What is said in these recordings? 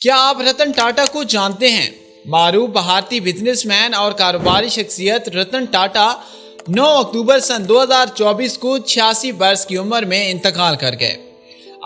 क्या आप रतन टाटा को जानते हैं? मारूफ भारतीय बिजनेसमैन और कारोबारी शख्सियत रतन टाटा 9 अक्टूबर सन 2024 को 86 वर्ष की उम्र में इंतकाल कर गए।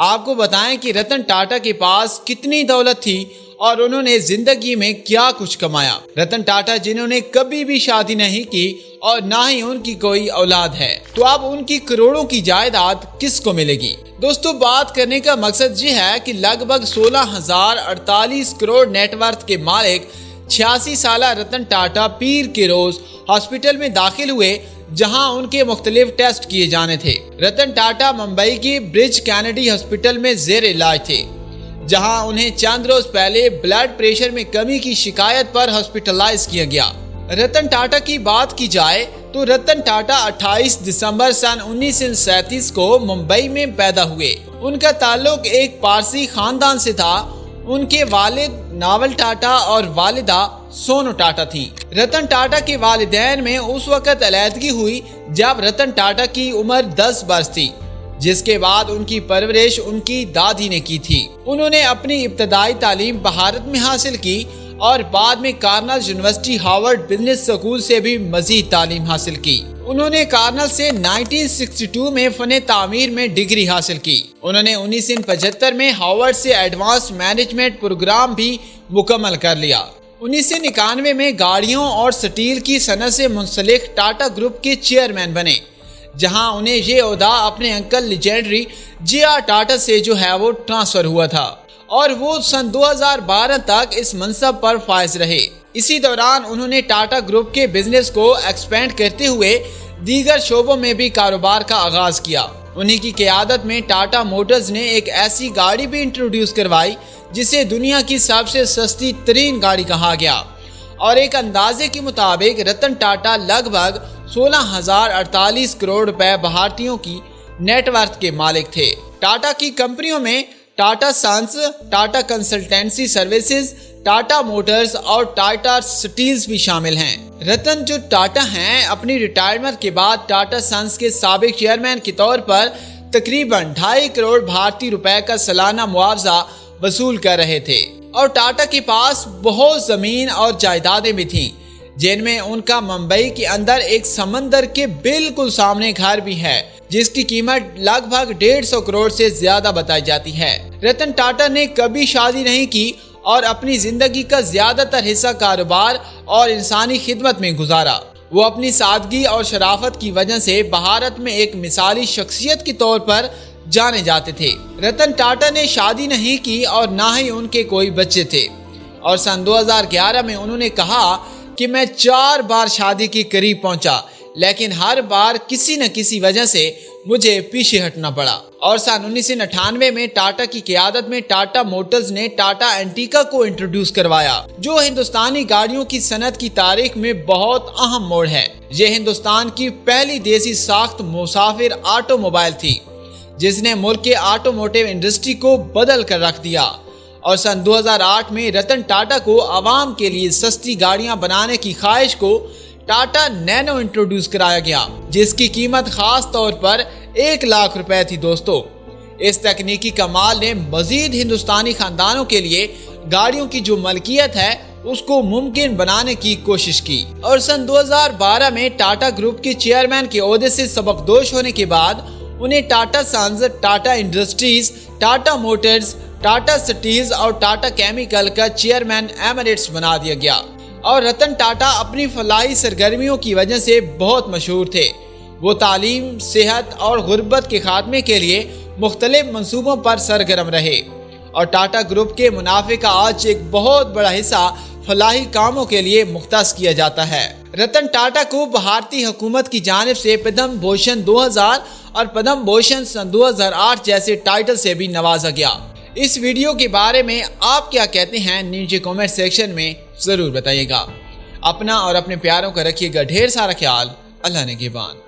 आपको बताएं कि रतन टाटा के पास कितनी दौलत थी और उन्होंने जिंदगी में क्या कुछ कमाया। रतन टाटा जिन्होंने कभी भी शादी नहीं की और ना ही उनकी कोई औलाद है, तो अब उनकी करोड़ों की जायदाद किसको मिलेगी? दोस्तों, बात करने का मकसद ये है कि लगभग 16,048 करोड़ नेटवर्थ के मालिक 86 साल रतन टाटा पीर के रोज हॉस्पिटल में दाखिल हुए, जहां उनके मुख्तलिफ टेस्ट किए जाने थे। रतन टाटा मुंबई की ब्रिज कैनेडी हॉस्पिटल में जेर इलाज थे, जहां उन्हें चंद रोज पहले ब्लड प्रेशर में कमी की शिकायत पर हॉस्पिटलाइज किया गया। रतन टाटा की बात की जाए तो रतन टाटा 28 दिसंबर सन 1937 को मुंबई में पैदा हुए। उनका ताल्लुक एक पारसी खानदान से था। उनके वालिद नावल टाटा और वालिदा सोनू टाटा थी। रतन टाटा के वालिदैन में उस वक्त अलैदगी हुई जब रतन टाटा की उम्र 10 वर्ष थी, जिसके बाद उनकी परवरिश उनकी दादी ने की थी। उन्होंने अपनी इब्तदाई तालीम भारत में हासिल की और बाद में carnal university Harvard business school से भी मजीद तालीम हासिल की। उन्होंने कार्नल से 1962 में फने तामीर में डिग्री हासिल की। उन्होंने 1975 में हार्वर्ड से एडवांस मैनेजमेंट प्रोग्राम भी मुकम्मल कर लिया। 1991 में गाड़ियों और स्टील की सनत से मुंसलिक टाटा ग्रुप के चेयरमैन बने, जहां उन्हें ये ओहदा अपने अंकल लेजेंडरी जे.आर. टाटा से जो है वो ट्रांसफर हुआ था और वो सन 2012 तक इस मनसब पर फायज रहे। इसी दौरान उन्होंने टाटा ग्रुप के बिजनेस को एक्सपेंड करते हुए दीगर शोबों में भी कारोबार का आगाज किया। उन्हीं की क़यादत में टाटा मोटर्स ने एक ऐसी गाड़ी भी इंट्रोड्यूस करवाई जिसे दुनिया की सबसे सस्ती तरीन गाड़ी कहा गया, और एक अंदाजे के मुताबिक रतन टाटा लगभग 16,048 करोड़ रुपए भारतीयों की नेटवर्थ के मालिक थे। टाटा की कंपनियों में Tata sons, Tata consultancy services, Tata motors और टाटा स्टील्स भी शामिल हैं। रतन जो टाटा हैं, अपनी रिटायरमेंट के बाद टाटा सन्स के साबिक चेयरमैन के तौर पर तकरीबन 2.5 करोड़ भारतीय रुपए का सालाना मुआवजा वसूल कर रहे थे, और टाटा के पास बहुत जमीन और जायदादें भी थीं, जिनमें उनका मुंबई के अंदर एक समंदर के बिल्कुल सामने घर भी है, जिसकी कीमत लगभग 150 करोड़ से ज्यादा बताई जाती है। रतन टाटा ने कभी शादी नहीं की और अपनी जिंदगी का ज्यादातर हिस्सा कारोबार और इंसानी खिदमत में गुजारा। वो अपनी सादगी और शराफत की वजह से भारत में एक मिसाली शख्सियत के तौर पर जाने जाते थे। रतन टाटा ने शादी नहीं की और ना ही उनके कोई बच्चे थे, और सन 2011 में उन्होंने कहा कि मैं 4 बार शादी के करीब पहुंचा, लेकिन हर बार किसी न किसी वजह से मुझे पीछे हटना पड़ा। और सन 1998 में टाटा की क़यादत में टाटा मोटर्स ने टाटा एंटीका को इंट्रोड्यूस करवाया, जो हिंदुस्तानी गाड़ियों की सनत की तारीख में बहुत अहम मोड़ है। ये हिंदुस्तान की पहली देसी साख्त मुसाफिर ऑटोमोबाइल थी, जिसने मुल्क के ऑटोमोटिव इंडस्ट्री को बदल कर रख दिया। और सन 2008 में रतन टाटा को आवाम के लिए सस्ती गाड़ियां बनाने की ख्वाहिश को टाटा नैनो इंट्रोड्यूस कराया गया, जिसकी कीमत खास तौर पर 1 लाख रुपए थी। दोस्तों, इस तकनीकी कमाल ने मजीद हिंदुस्तानी खानदानों के लिए गाड़ियों की जो मलकियत है उसको मुमकिन बनाने की कोशिश की। और सन 2012 में टाटा ग्रुप के चेयरमैन के ओहदे से सबकदोश होने के बाद उन्हें Tata sons, Tata industries, Tata motors, Tata steels और टाटा केमिकल का चेयरमैन एमिरेट्स बना दिया गया। और रतन टाटा अपनी फलाही सरगर्मियों की वजह से बहुत मशहूर थे। वो तालीम, सेहत और गुर्बत के खात्मे के लिए मुख्तलिफ मंसूबों पर सरगर्म रहे, और टाटा ग्रुप के मुनाफे का आज एक बहुत बड़ा हिस्सा फलाही कामों के लिए मुख्तस किया जाता है। रतन टाटा को भारतीय हुकूमत की जानिब से पद्म भूषण 2000 और पद्म भूषण सन 2008 जैसे टाइटल से भी नवाजा गया। इस वीडियो के बारे में आप क्या कहते हैं, नीचे कमेंट सेक्शन में जरूर बताइएगा। अपना और अपने प्यारों का रखिएगा ढेर सारा ख्याल। अल्लाह ने निगहबान।